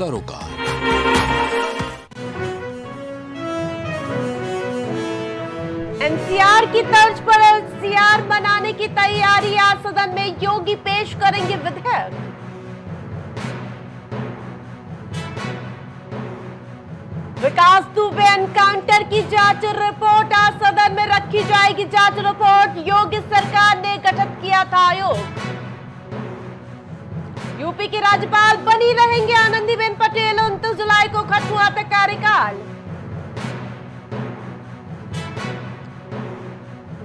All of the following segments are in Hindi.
सरोकार। एनसीआर की तर्ज पर एससीआर बनाने की तैयारी, आज सदन में योगी पेश करेंगे विधेयक। विकास दुबे एनकाउंटर की जांच रिपोर्ट, आज सदन में रखी जाएगी जांच रिपोर्ट। योगी सरकार ने गठित किया था आयोग। यूपी की राज्यपाल बनी रहेंगे आनंदीबेन पटेल, 29 जुलाई को खत्म हुआ था कार्यकाल।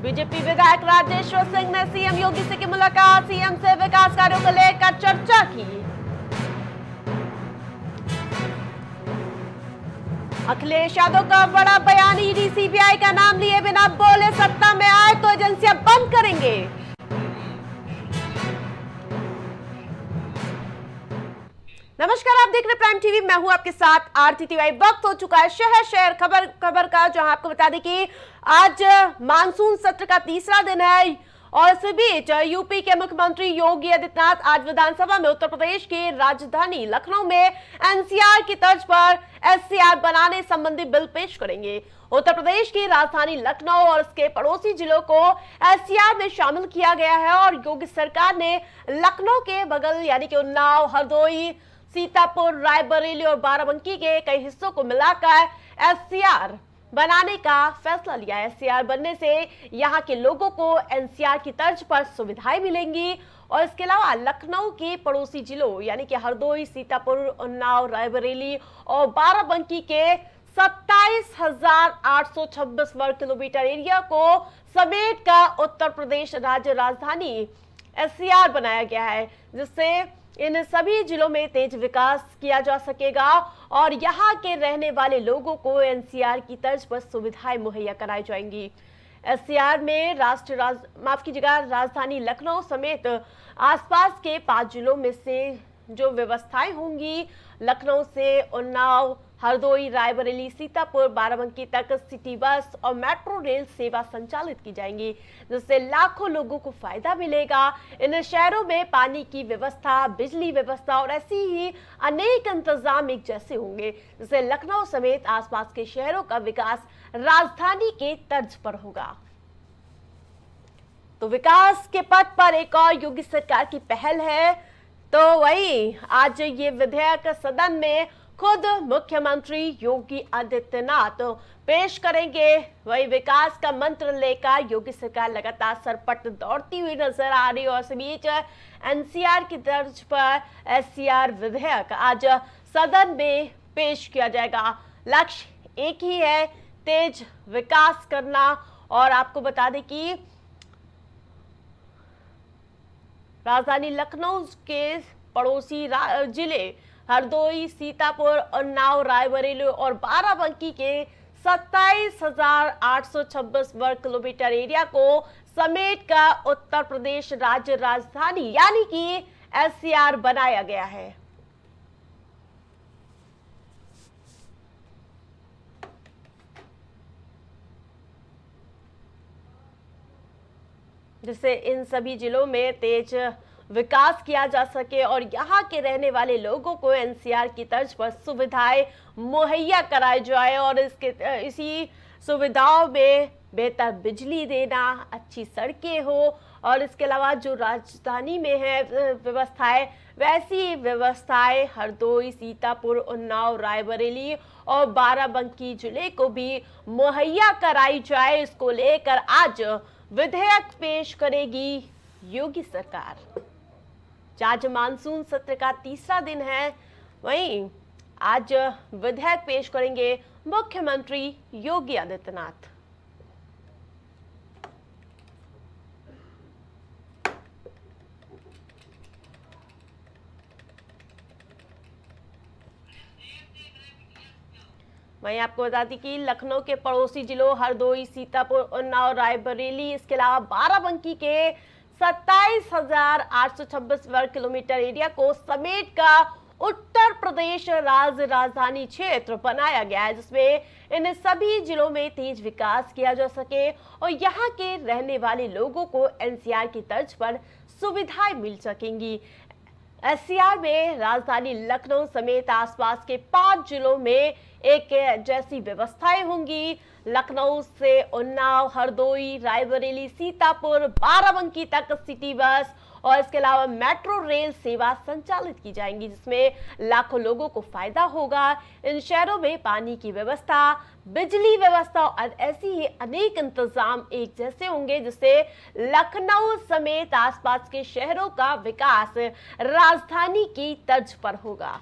बीजेपी विधायक राजेश्वर सिंह ने सीएम योगी से की मुलाकात, सीएम से विकास कार्यों को लेकर चर्चा की। अखिलेश यादव का बड़ा बयान, ईडी सीबीआई का नाम लिए बिना बोले सत्ता में आए तो एजेंसियां बंद करेंगे। नमस्कार, आप देख रहे प्राइम टीवी, मैं हूं आपके साथ आरती तिवारी। वक्त हो चुका है शहर शहर खबर का, जहां आपको बता दें कि आज मानसून सत्र का तीसरा दिन है और इस बीच यूपी के मुख्यमंत्री योगी आदित्यनाथ आज विधानसभा में उत्तर प्रदेश की राजधानी लखनऊ में एनसीआर की तर्ज पर एससीआर बनाने संबंधी बिल पेश करेंगे। उत्तर प्रदेश की राजधानी लखनऊ और उसके पड़ोसी जिलों को एससीआर में शामिल किया गया है और योगी सरकार ने लखनऊ के बगल यानी कि उन्नाव, हरदोई, सीतापुर, रायबरेली और बाराबंकी के कई हिस्सों को मिलाकर एससीआर बनाने का फैसला लिया है। एससीआर बनने से यहां के लोगों को एनसीआर की तर्ज पर सुविधाएं मिलेंगी और इसके अलावा लखनऊ के पड़ोसी जिलों यानी कि हरदोई, सीतापुर, उन्नाव, रायबरेली और बाराबंकी के 27,826 वर्ग किलोमीटर एरिया को समेट कर उत्तर प्रदेश राज्य राजधानी एससीआर बनाया गया है, जिससे इन सभी जिलों में तेज विकास किया जा सकेगा और यहाँ के रहने वाले लोगों को एनसीआर की तर्ज पर सुविधाएं मुहैया कराई जाएंगी। एससीआर में राजधानी लखनऊ समेत आसपास के 5 जिलों में से जो व्यवस्थाएं होंगी, लखनऊ से उन्नाव, हरदोई, रायबरेली, सीतापुर, बाराबंकी तक सिटी बस और मेट्रो रेल सेवा संचालित की जाएंगी, जिससे लाखों लोगों को फायदा मिलेगा। इन शहरों में पानी की व्यवस्था, बिजली व्यवस्था और ऐसी ही अनेक इंतजाम एक जैसे होंगे, जिससे लखनऊ समेत आसपास के शहरों का विकास राजधानी के तर्ज पर होगा। तो विकास के पथ पर एक और योगी सरकार की पहल है। तो वही आज ये विधेयक सदन में खुद मुख्यमंत्री योगी आदित्यनाथ पेश करेंगे। वही विकास का मंत्र लेकर योगी सरकार लगातार सरपट दौड़ती हुई नजर आ रही है और इस बीच एनसीआर की तर्ज पर एससीआर विधेयक आज सदन में पेश किया जाएगा। लक्ष्य एक ही है, तेज विकास करना। और आपको बता दें कि राजधानी लखनऊ के पड़ोसी जिले हरदोई, सीतापुर, उन्नाव, रायबरेली और बाराबंकी के 27,826 वर्ग किलोमीटर एरिया को समेट कर उत्तर प्रदेश राज्य राजधानी यानी कि एससीआर बनाया गया है। जिससे इन सभी जिलों में तेज विकास किया जा सके और यहाँ के रहने वाले लोगों को एनसीआर की तर्ज पर सुविधाएं मुहैया कराई जाए और इसी सुविधाओं में बेहतर बिजली देना, अच्छी सड़कें हो और इसके अलावा जो राजधानी में है व्यवस्थाएं, वैसी व्यवस्थाएं हरदोई, सीतापुर, उन्नाव, रायबरेली और बाराबंकी जिले को भी मुहैया कराई जाए। इसको लेकर आज विधेयक पेश करेगी योगी सरकार। आज मानसून सत्र का तीसरा दिन है, वहीं आज विधेयक पेश करेंगे मुख्यमंत्री योगी आदित्यनाथ। वहीं आपको बता दी कि लखनऊ के पड़ोसी जिलों हरदोई, सीतापुर, उन्नाव, रायबरेली, इसके अलावा बाराबंकी के 27,826 वर्ग किलोमीटर एरिया को समेट का उत्तर प्रदेश राज्य राजधानी क्षेत्र बनाया गया है, जिसमें इन सभी जिलों में तेज विकास किया जा सके और यहाँ के रहने वाले लोगों को एनसीआर की तर्ज पर सुविधाएं मिल सकेंगी। एससीआर में राजधानी लखनऊ समेत आसपास के 5 जिलों में एक जैसी व्यवस्थाएं होंगी। लखनऊ से उन्नाव, हरदोई, रायबरेली, सीतापुर, बाराबंकी तक सिटी बस और इसके अलावा मेट्रो रेल सेवा संचालित की जाएंगी, जिसमें लाखों लोगों को फायदा होगा। इन शहरों में पानी की व्यवस्था, बिजली व्यवस्था और ऐसी ही अनेक इंतजाम एक जैसे होंगे, जिससे लखनऊ समेत आसपास के शहरों का विकास राजधानी की तर्ज पर होगा।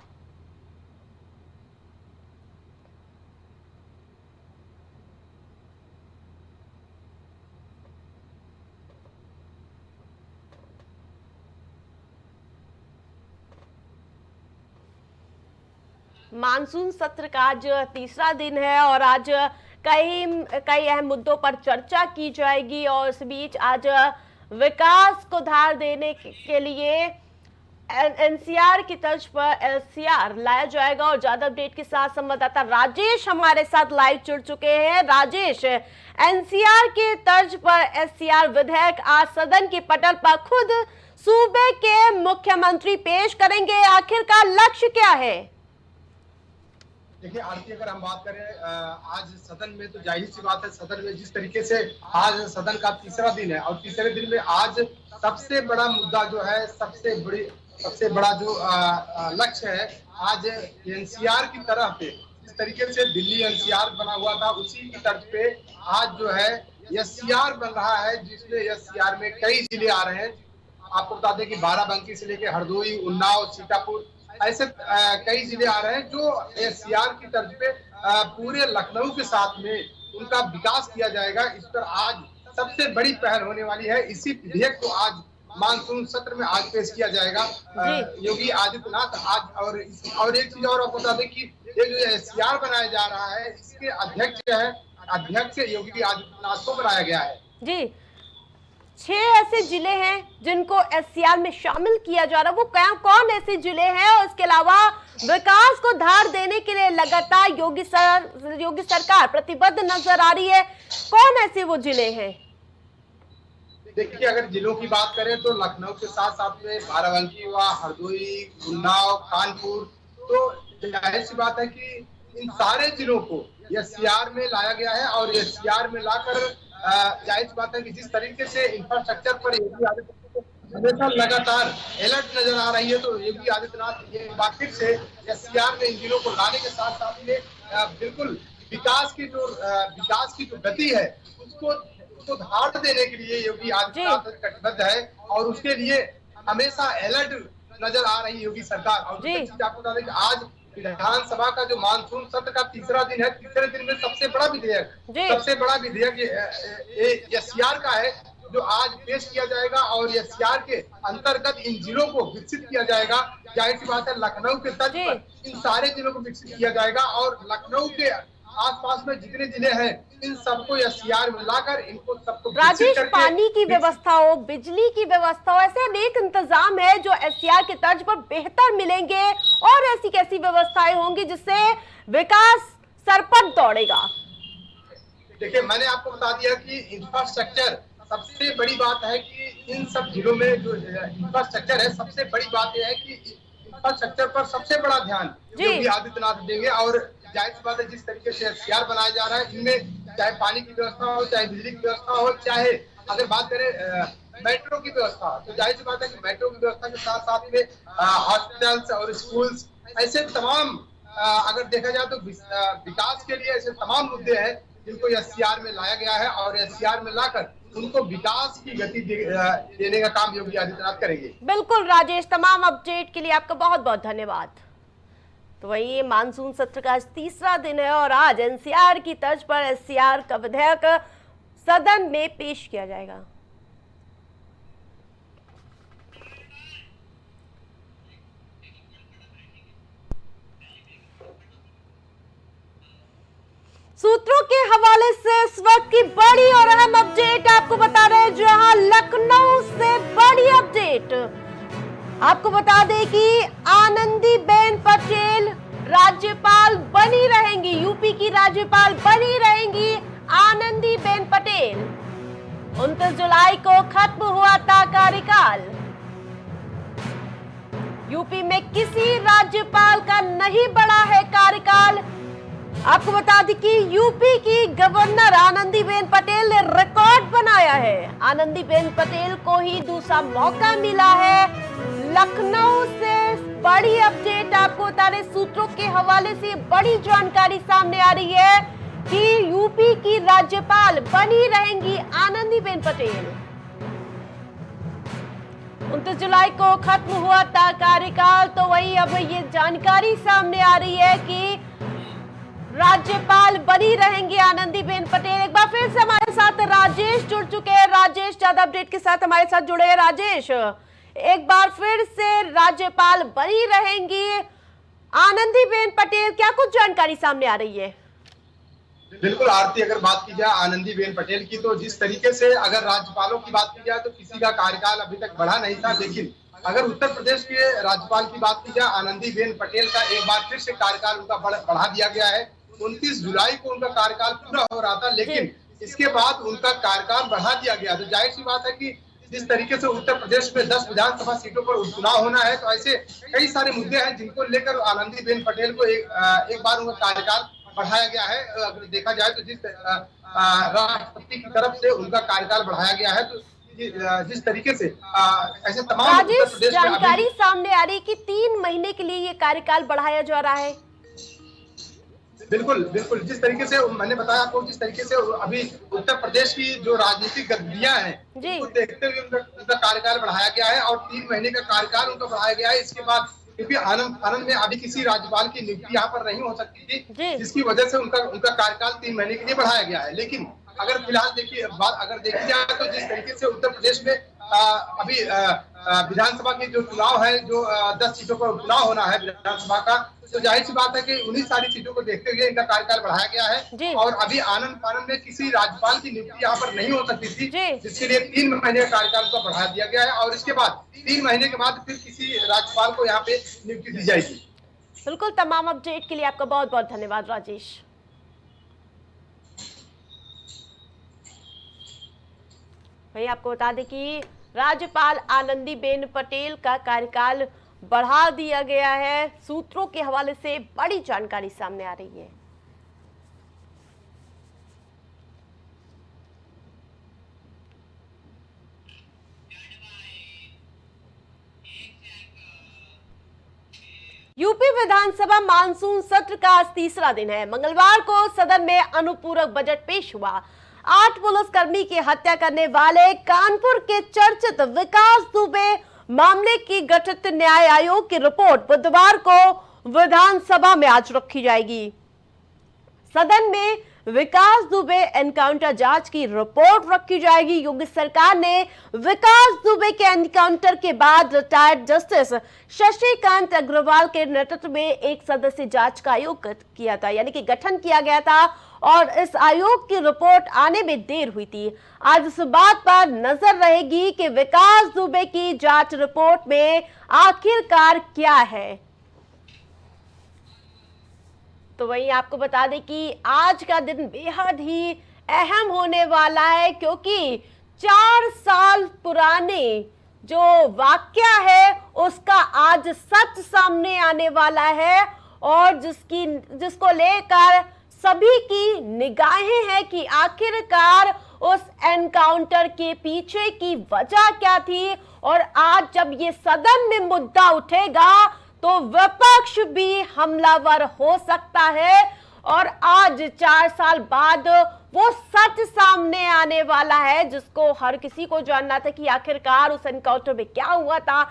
मानसून सत्र का आज तीसरा दिन है और आज कई अहम मुद्दों पर चर्चा की जाएगी और इस बीच आज विकास को धार देने के लिए एनसीआर की तर्ज पर एलसीआर लाया जाएगा। और ज्यादा अपडेट के साथ संवाददाता राजेश हमारे साथ लाइव जुड़ चुके हैं। राजेश, एनसीआर के तर्ज पर एससीआर विधेयक आज सदन के पटल पर खुद सूबे के मुख्यमंत्री पेश करेंगे, आखिरकार लक्ष्य क्या है? देखिए आरती, अगर हम बात करें आज सदन में, तो जाहिर सी बात है सदन में जिस तरीके से आज सदन का तीसरा दिन है और तीसरे दिन में आज सबसे बड़ा मुद्दा जो है, सबसे बड़ा जो लक्ष्य है, आज एनसीआर की तरफ पे जिस तरीके से दिल्ली एनसीआर बना हुआ था उसी की तर्ज पे आज जो है एससीआर बन रहा है, जिसमें एससीआर में कई जिले आ रहे हैं। आपको बता दें कि बाराबंकी से लेकर हरदोई, उन्नाव, सीतापुर ऐसे कई जिले आ रहे हैं जो एससीआर की तर्ज पे पूरे लखनऊ के साथ में उनका विकास किया जाएगा। इस पर आज सबसे बड़ी पहल होने वाली है। इसी विधेयक को आज मानसून सत्र में आज पेश किया जाएगा योगी आदित्यनाथ आज। और एक चीज और आपको बता दें कि ये जो एससीआर बनाया जा रहा है, इसके अध्यक्ष योगी आदित्यनाथ को बनाया गया है। जी, 6 ऐसे जिले हैं जिनको एससीआर में शामिल किया जा रहा है, वो कौन ऐसे जिले हैं? और इसके अलावा विकास को धार देने के लिए लगातार योगी सरकार प्रतिबद्ध नजर आ रही है, कौन ऐसे वो जिले हैं? देखिए, अगर जिलों की बात करें तो लखनऊ के साथ साथ में बाराबंकी हुआ, हरदोई, उन्नाव, कानपुर, तो जाहिर सी बात है कि इन सारे जिलों को एससीआर में लाया गया है और एससीआर में लाकर जाहिर सी बात है कि जिस तरीके से इंफ्रास्ट्रक्चर पर योगी आदित्यनाथ हमेशा लगातार अलर्ट नजर आ रही है, तो योगी आदित्यनाथ ये बात फिर से एससीआर में इन जिलों को लाने के साथ साथ में बिल्कुल विकास की जो गति है उसको धार देने के लिए योगी आदित्यनाथ कटिबद्ध है और उसके लिए हमेशा अलर्ट नजर आ रही है योगी सरकार। और आपको बता दें कि आज विधानसभा का जो मानसून सत्र का तीसरा दिन है, तीसरे दिन में सबसे बड़ा विधेयक एससीआर का है जो आज पेश किया जाएगा और एससीआर के अंतर्गत इन जिलों को विकसित किया जाएगा। जाहिर सी बात है लखनऊ के तर्ज पर इन सारे जिलों को विकसित किया जाएगा और लखनऊ के आसपास में जितने जिले हैं इन सबको एससीआर में लाकर इनको सबको राजेश, पानी की व्यवस्था हो, बिजली की व्यवस्था हो, ऐसे अनेक इंतजाम है जो एससीआर के तर्ज पर बेहतर मिलेंगे और ऐसी कैसी व्यवस्थाएं होंगी जिससे विकास सरपट दौड़ेगा? देखिए, मैंने आपको बता दिया कि इंफ्रास्ट्रक्चर सबसे बड़ी बात है कि इन सब जिलों में जो इंफ्रास्ट्रक्चर है, सबसे बड़ी बात यह है कि इंफ्रास्ट्रक्चर पर सबसे बड़ा ध्यान योगी आदित्यनाथ देंगे। और जाहिर सी बात है जिस तरीके से एससीआर बनाया जा रहा है, इनमें चाहे पानी की व्यवस्था हो, चाहे बिजली की व्यवस्था हो, चाहे अगर बात करें मेट्रो की व्यवस्था, तो जाहिर सी बात है कि मेट्रो की व्यवस्था के साथ साथ में हॉस्पिटल्स और स्कूल्स, ऐसे तमाम अगर देखा जाए तो विकास के लिए ऐसे तमाम मुद्दे हैं जिनको एससीआर में लाया गया है और एससीआर में लाकर उनको विकास की गति देने का काम योगी आदित्यनाथ करेंगे। बिल्कुल राजेश, तमाम अपडेट के लिए आपका बहुत बहुत धन्यवाद। तो वही मानसून सत्र का आज तीसरा दिन है और आज एनसीआर की तर्ज पर एससीआर का विधेयक सदन में पेश किया जाएगा। सूत्रों के हवाले से इस वक्त की बड़ी और अहम अपडेट आपको बता रहे हैं, जहां लखनऊ से बड़ी अपडेट आपको बता दें कि आनंदीबेन पटेल राज्यपाल बनी रहेंगी, यूपी की राज्यपाल बनी रहेंगी आनंदीबेन पटेल। 29 जुलाई को खत्म हुआ था कार्यकाल। यूपी में किसी राज्यपाल का नहीं बढ़ा है कार्यकाल। आपको बता दें कि यूपी की गवर्नर आनंदीबेन पटेल ने रिकॉर्ड बनाया है। आनंदीबेन पटेल को ही दूसरा मौका मिला है। लखनऊ से बड़ी अपडेट आपको बता दें, सूत्रों के हवाले से बड़ी जानकारी सामने आ रही है कि यूपी की राज्यपाल बनी रहेंगी आनंदीबेन पटेल। 29 जुलाई को खत्म हुआ था कार्यकाल, तो वही अब ये जानकारी सामने आ रही है कि राज्यपाल बनी रहेंगी आनंदीबेन पटेल। एक बार फिर से हमारे साथ राजेश जुड़ चुके हैं। राजेश ज्यादा अपडेट के साथ हमारे साथ जुड़े हैं। राजेश, एक बार फिर से राज्यपाल बनी रहेंगी आनंदीबेन पटेल, क्या कुछ जानकारी सामने आ रही है? बिल्कुल आरती, अगर बात की जाए आनंदीबेन पटेल की, तो जिस तरीके से अगर राज्यपालों की बात की जाए तो किसी का कार्यकाल अभी तक बढ़ा नहीं था, लेकिन अगर उत्तर प्रदेश के राज्यपाल की बात की जाए आनंदीबेन पटेल का एक बार फिर से कार्यकाल उनका बढ़ा दिया गया है। 29 जुलाई को उनका कार्यकाल पूरा हो रहा था, लेकिन इसके बाद उनका कार्यकाल बढ़ा दिया गया। तो जाहिर सी बात है कि जिस तरीके से उत्तर प्रदेश में 10 विधानसभा सीटों पर उपचुनाव होना है, तो ऐसे कई सारे मुद्दे हैं जिनको लेकर आनंदीबेन पटेल को एक बार उनका कार्यकाल बढ़ाया गया है। अगर देखा जाए तो जिस राष्ट्रपति की तरफ से उनका कार्यकाल बढ़ाया गया है, तो जिस तरीके से ऐसे तमाम उत्तर प्रदेश में जानकारी सामने आ रही कि 3 महीने के लिए ये कार्यकाल बढ़ाया जा रहा है। बिल्कुल बिल्कुल, जिस तरीके से मैंने बताया आपको, जिस तरीके से अभी उत्तर प्रदेश की जो राजनीतिक गतिविधियां हैं उनको देखते हुए उनका कार्यकाल बढ़ाया गया है और 3 महीने का कार्यकाल उनका बढ़ाया गया है। इसके बाद क्योंकि आनंद में अभी किसी राज्यपाल की नियुक्ति यहाँ पर नहीं हो सकती थी, जिसकी वजह से उनका कार्यकाल 3 महीने के लिए बढ़ाया गया है। लेकिन अगर फिलहाल अगर देखी जाए तो जिस तरीके से उत्तर प्रदेश में अभी विधानसभा के जो चुनाव है, जो 10 सीटों पर चुनाव होना है विधानसभा का, तो जाहिर सी बात है कि उन्हीं सारी चीजों को देखते हुए इनका कार्यकाल बढ़ाया गया है। और अभी आनंद में किसी राज्यपाल की नियुक्ति यहाँ पर नहीं हो सकती थी, जिसके लिए 3 महीने का कार्यकाल का बढ़ा दिया गया है और इसके बाद 3 महीने के बाद फिर किसी राज्यपाल को यहाँ पे नियुक्ति दी जाएगी। बिल्कुल, तमाम अपडेट के लिए आपका बहुत बहुत धन्यवाद राजेश। वही आपको बता दें कि राज्यपाल आनंदीबेन पटेल का कार्यकाल बढ़ा दिया गया है। सूत्रों के हवाले से बड़ी जानकारी सामने आ रही है। यूपी विधानसभा मानसून सत्र का आज तीसरा दिन है। मंगलवार को सदन में अनुपूरक बजट पेश हुआ। 8 पुलिसकर्मी की हत्या करने वाले कानपुर के चर्चित विकास दुबे मामले की गठित न्याय आयोग की रिपोर्ट बुधवार को विधानसभा में आज रखी जाएगी। सदन में विकास दुबे एनकाउंटर जांच की रिपोर्ट रखी जाएगी। योगी सरकार ने विकास दुबे के एनकाउंटर के बाद रिटायर्ड जस्टिस शशिकांत अग्रवाल के नेतृत्व में एक सदस्यीय जांच का आयोग किया था, यानी कि गठन किया गया था और इस आयोग की रिपोर्ट आने में देर हुई थी। आज इस बात पर नजर रहेगी कि विकास दुबे की जांच रिपोर्ट में आखिरकार क्या है। तो वहीं आपको बता दें कि आज का दिन बेहद ही अहम होने वाला है, क्योंकि 4 साल पुराने जो वाकया है उसका आज सच सामने आने वाला है और जिसको लेकर सभी की निगाहें हैं कि आखिरकार उस एनकाउंटर के पीछे की वजह क्या थी। और आज जब ये सदन में मुद्दा उठेगा तो विपक्ष भी हमलावर हो सकता है और आज 4 साल बाद वो सच सामने आने वाला है, जिसको हर किसी को जानना था कि आखिरकार उस एनकाउंटर में क्या हुआ था,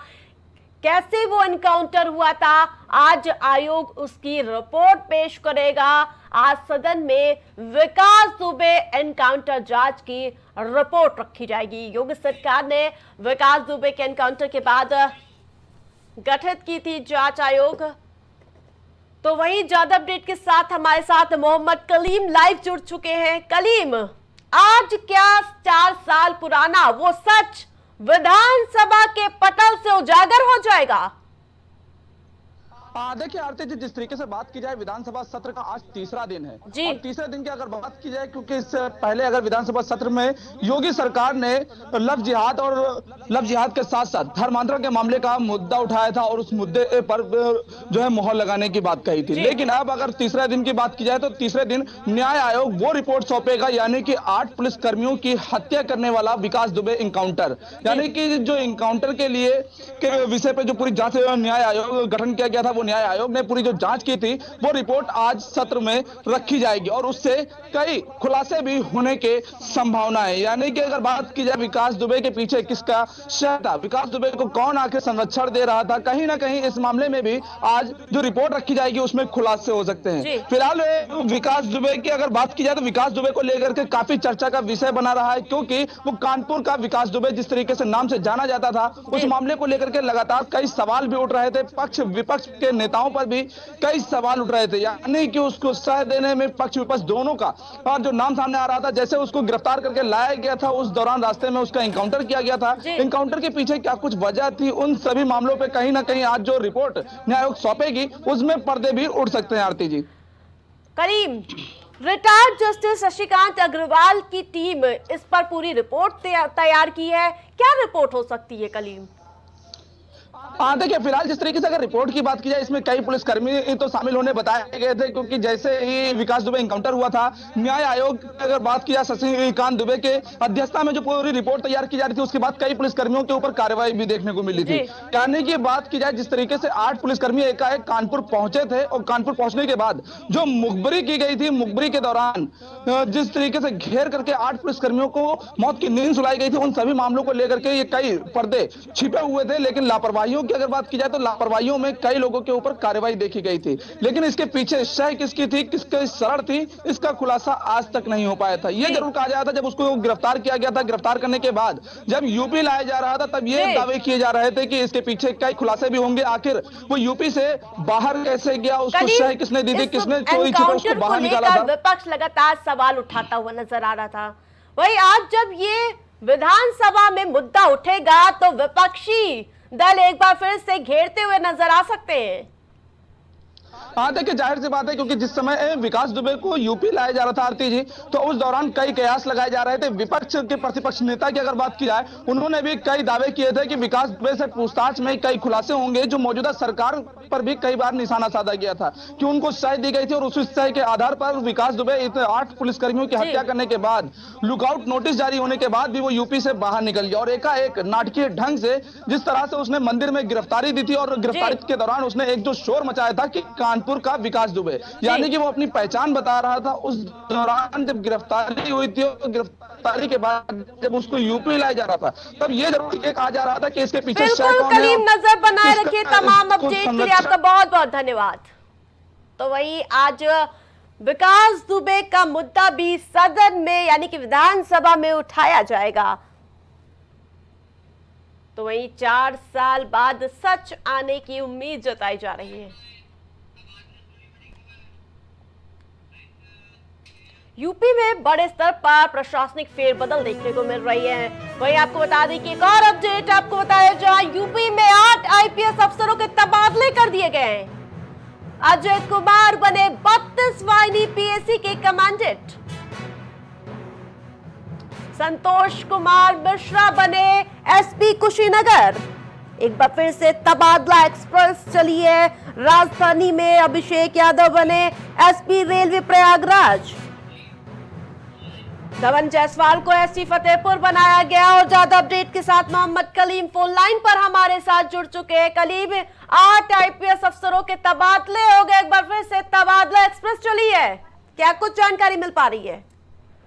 कैसे वो एनकाउंटर हुआ था। आज आयोग उसकी रिपोर्ट पेश करेगा। आज सदन में विकास दुबे एनकाउंटर जांच की रिपोर्ट रखी जाएगी। योगी सरकार ने विकास दुबे के एनकाउंटर के बाद गठित की थी जांच आयोग। तो वहीं ज्यादा अपडेट के साथ हमारे साथ मोहम्मद कलीम लाइव जुड़ चुके हैं। कलीम, आज क्या 4 साल पुराना वो सच विधानसभा के पटल से उजागर हो जाएगा? देखिए आरती जी, जिस तरीके से बात की जाए, विधानसभा सत्र का आज तीसरा दिन है जी। और तीसरे दिन की अगर बात की जाए, क्योंकि इससे पहले अगर विधानसभा सत्र में योगी सरकार ने लव जिहाद के साथ साथ धर्मांतरण के मामले का मुद्दा उठाया था और उस मुद्दे पर जो है मोहर लगाने की बात कही थी। जी। लेकिन अब अगर तीसरे दिन की बात की जाए तो तीसरे दिन न्याय आयोग वो रिपोर्ट सौंपेगा, यानी कि 8 पुलिस कर्मियों की हत्या करने वाला विकास दुबे इनकाउंटर, यानी कि जो इनकाउंटर के लिए के विषय पे जो पूरी जांच न्याय आयोग गठन किया गया था, वो न्याय आयोग ने पूरी जो जांच की थी वो रिपोर्ट आज सत्र में रखी जाएगी और उससे कई खुलासे भी होने के संभावना है। यानी कि अगर बात की जाए विकास दुबे के पीछे किसका शह था, विकास दुबे को कौन आके संरक्षण दे रहा था, कहीं ना कहीं इस मामले में भी आज जो रिपोर्ट रखी जाएगी उसमें खुलासे हो सकते हैं। फिलहाल विकास दुबे की अगर बात की जाए तो विकास दुबे को लेकर के काफी चर्चा का विषय बना रहा है, क्योंकि वो कानपुर का विकास दुबे जिस तरीके से नाम से जाना जाता था, उस मामले को लेकर के लगातार कई सवाल भी उठ रहे थे। पक्ष विपक्ष के नेताओं पर भी कई सवाल उठ रहे थे, यानी कि उसको सह देने में पक्ष विपक्ष दोनों का और जो नाम सामने आ रहा था, जैसे उसको गिरफ्तार करके लाया गया था, उस दौरान रास्ते में उसका एनकाउंटर किया गया था। एनकाउंटर के पीछे क्या कुछ वजह थी, उन सभी मामलों पर कहीं ना कहीं आज जो रिपोर्ट न्याय आयोग सौंपेगी उसमें पर्दे भी उठ सकते हैं। आरती जी, करीम, रिटायर्ड जस्टिस शशिकांत अग्रवाल की टीम इस पर पूरी रिपोर्ट तैयार की है, क्या रिपोर्ट हो सकती है कलीम? देखिए फिलहाल जिस तरीके से अगर रिपोर्ट की बात की जाए, इसमें कई पुलिसकर्मी तो शामिल होने बताए गए थे, क्योंकि जैसे ही विकास दुबे एनकाउंटर हुआ था, न्याय आयोग की अगर बात की जाए शशिकांत दुबे के अध्यक्षता में जो पूरी रिपोर्ट तैयार की जा रही थी, उसके बाद कई पुलिसकर्मियों के ऊपर कार्रवाई भी देखने को मिली थी। कहने की बात की जाए, जिस तरीके से 8 पुलिसकर्मी एकाएक कानपुर पहुंचे थे और कानपुर पहुंचने के बाद जो मुखबरी की गई थी, मुखबरी के दौरान जिस तरीके से घेर करके 8 पुलिसकर्मियों को मौत की नींद सुलाई गई थी, उन सभी मामलों को लेकर के ये कई पर्दे छिपे हुए थे। लेकिन लापरवाहियों की अगर बात की जाए तो लापरवाहियों में कई लोगों के ऊपर कार्रवाई देखी गई थी, लेकिन इसके पीछे शह किसकी थी, किसकी शरण थी, इसका खुलासा आज तक नहीं हो पाया था। यह जरूर कहा जा रहा था जब उसको गिरफ्तार किया गया था, गिरफ्तार करने के बाद जब यूपी लाया जा रहा था, तब ये दावे किए जा रहे थे कि इसके पीछे कई खुलासे भी होंगे। आखिर वो यूपी से बाहर कैसे गया, उसको शह किसने दी थी, किसने चोरी छिपे उसको बाहर निकाला था। विपक्ष लगातार सवाल उठाता हुआ नजर आ रहा था। वही आज जब ये विधानसभा में मुद्दा उठेगा तो विपक्षी दल एक बार फिर से घेरते हुए नजर आ सकते हैं। देखिए जाहिर सी बात है, क्योंकि जिस समय विकास दुबे को यूपी लाया जा रहा था आरती जी, तो उस दौरान कई कयास लगाए जा रहे थे। विपक्ष के प्रतिपक्ष नेता की अगर बात की जाए, उन्होंने भी कई दावे किए थे कि विकास दुबे से पूछताछ में कई खुलासे होंगे, जो मौजूदा सरकार पर भी कई बार निशाना साधा गया था कि उनको सह दी गई थी और उस सह के आधार पर विकास दुबे 8 पुलिसकर्मियों की हत्या करने के बाद, लुकआउट नोटिस जारी होने के बाद भी वो यूपी से बाहर निकल गया और एकाएक नाटकीय ढंग से जिस तरह से उसने मंदिर में गिरफ्तारी दी थी और गिरफ्तारी के दौरान उसने एक जो शोर मचाया था कि कानपुर का विकास दुबे, यानी कि वो अपनी पहचान बता रहा था। उस दौरान जब गिरफ्तारी हुई थी और गिरफ्तारी के बाद जब उसको यूपी लाया जा रहा था, तब ये जरूर ये कहा जा रहा था कि इसके पीछे कलीम नजर बनाए रखिए। तमाम अपडेट के लिए आपका बहुत बहुत धन्यवाद। तो वही आज विकास दुबे का मुद्दा भी सदन में यानी कि विधानसभा में उठाया जाएगा। तो वही 4 साल बाद सच आने की उम्मीद जताई जा रही है। यूपी में बड़े स्तर पर प्रशासनिक फेरबदल देखने को मिल रही है। वहीं आपको बता दें कि एक और अपडेट आपको बताया, जहां यूपी में 8 आईपीएस अफसरों के तबादले कर दिए गए हैं। अजय कुमार बने 32 वाहिनी पीएसी के कमांडेंट, संतोष कुमार मिश्रा बने एसपी कुशीनगर। एक बार फिर से तबादला एक्सप्रेस चली है। राजधानी में अभिषेक यादव बने एसपी रेलवे प्रयागराज। धवन जायसवाल को एसपी फतेहपुर बनाया गया। और ज्यादा अपडेट के साथ मोहम्मद कलीम फोन लाइन पर हमारे साथ जुड़ चुके हैं। कलीम, 8 आईपीएस अफसरों के तबादले हो गए, एक बार फिर से तबादला एक्सप्रेस चली है, क्या कुछ जानकारी मिल पा रही है?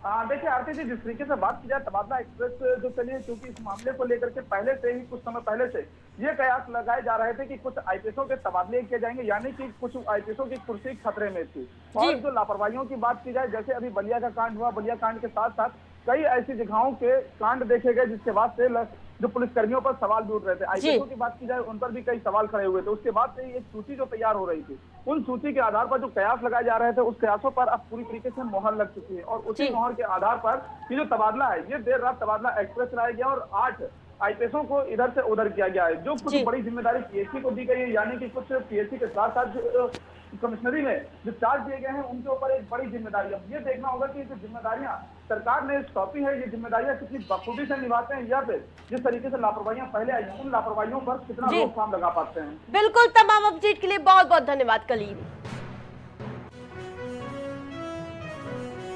देखिए आरती जी, जिस तरीके से बात की जाए तबादला एक्सप्रेस जो चली है, क्योंकि इस मामले को लेकर के पहले से ही कुछ समय पहले से ये कयास लगाए जा रहे थे कि कुछ आईपीएसओं के तबादले किए जाएंगे, यानी कि कुछ आईपीएसओं की कुर्सी खतरे में थी। और जो लापरवाहियों की बात की जाए, जैसे अभी बलिया का कांड हुआ, बलिया कांड के साथ साथ कई ऐसी जगहों के कांड देखे गए जिसके बाद से जो पुलिसकर्मियों पर सवाल भी उठ रहे थे। आईपीएसओ की बात की जाए, उन पर भी कई सवाल खड़े हुए थे। उसके बाद से एक सूची जो तैयार हो रही थी, उन सूची के आधार पर जो कयास लगाए जा रहे थे, उस कयासों पर अब पूरी तरीके से मोहर लग चुकी है। और उसी मोहर के आधार पर ये जो तबादला है, ये देर रात तबादला एक्सप्रेस लाया गया और 8 आईपीएसों को इधर से उधर किया गया है। जो कुछ बड़ी जिम्मेदारी पीएससी को दी गई है, यानी कि कुछ पीएससी के साथ साथ कमिश्नरी में जो चार्ज दिए गए हैं उनके ऊपर एक बड़ी जिम्मेदारी। अब ये देखना होगा कि जो जिम्मेदारियां सरकार ने सौंपी है, ये जिम्मेदारियां कितनी बखूबी से निभाते हैं या फिर जिस तरीके से लापरवाहियां पहले आई उन लापरवाहियों पर कितना रोकथाम लगा पाते हैं। बिल्कुल, तमाम अपडेट के लिए बहुत बहुत धन्यवाद कलीम।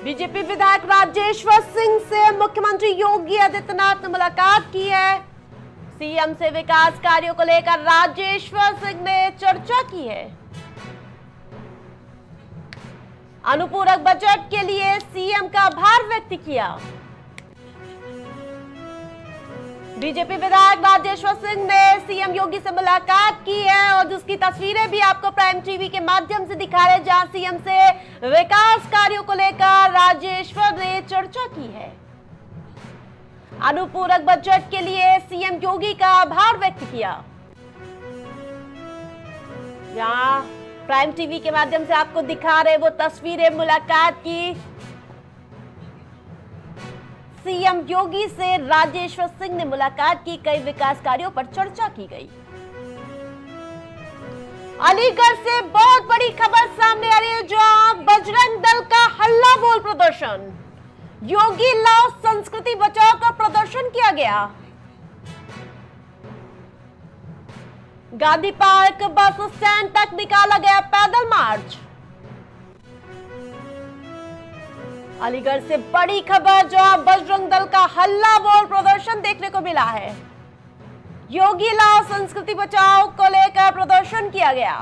बीजेपी विधायक राजेश्वर सिंह से मुख्यमंत्री योगी आदित्यनाथ ने मुलाकात की है। सीएम से विकास कार्यों को लेकर राजेश्वर सिंह ने चर्चा की है। अनुपूरक बजट के लिए सीएम का आभार व्यक्त किया। बीजेपी विधायक राजेश्वर सिंह ने सीएम योगी से मुलाकात की है और जिसकी तस्वीरें भी आपको प्राइम टीवी के माध्यम से दिखा रहे, जहां सीएम से विकास कार्यों को लेकर राजेश्वर ने चर्चा की है। अनुपूरक बजट के लिए सीएम योगी का आभार व्यक्त किया। यहां प्राइम टीवी के माध्यम से आपको दिखा रहे वो तस्वीरें मुलाकात की सीएम योगी से राजेश्वर सिंह ने मुलाकात की। कई विकास कार्यों पर चर्चा की गई। अलीगढ़ से बहुत बड़ी खबर सामने आ रही है, जहां बजरंग दल का हल्ला बोल प्रदर्शन, योगी लाओ संस्कृति बचाओ का प्रदर्शन किया गया। गांधी पार्क बस स्टैंड तक निकाला गया पैदल मार्च। अलीगढ़ से बड़ी खबर, जहां बजरंग दल का हल्ला बोल प्रदर्शन देखने को मिला है। योगी लाओ संस्कृति बचाओ को लेकर प्रदर्शन किया गया।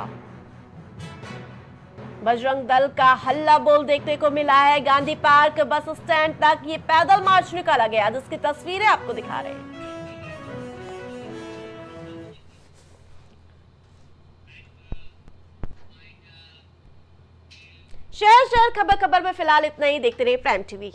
बजरंग दल का हल्ला बोल देखने को मिला है। गांधी पार्क बस स्टैंड तक ये पैदल मार्च निकाला गया, जिसकी तस्वीरें आपको दिखा रहे हैं। शहर खबर में फिलहाल इतना ही। देखते रहिए प्राइम टीवी।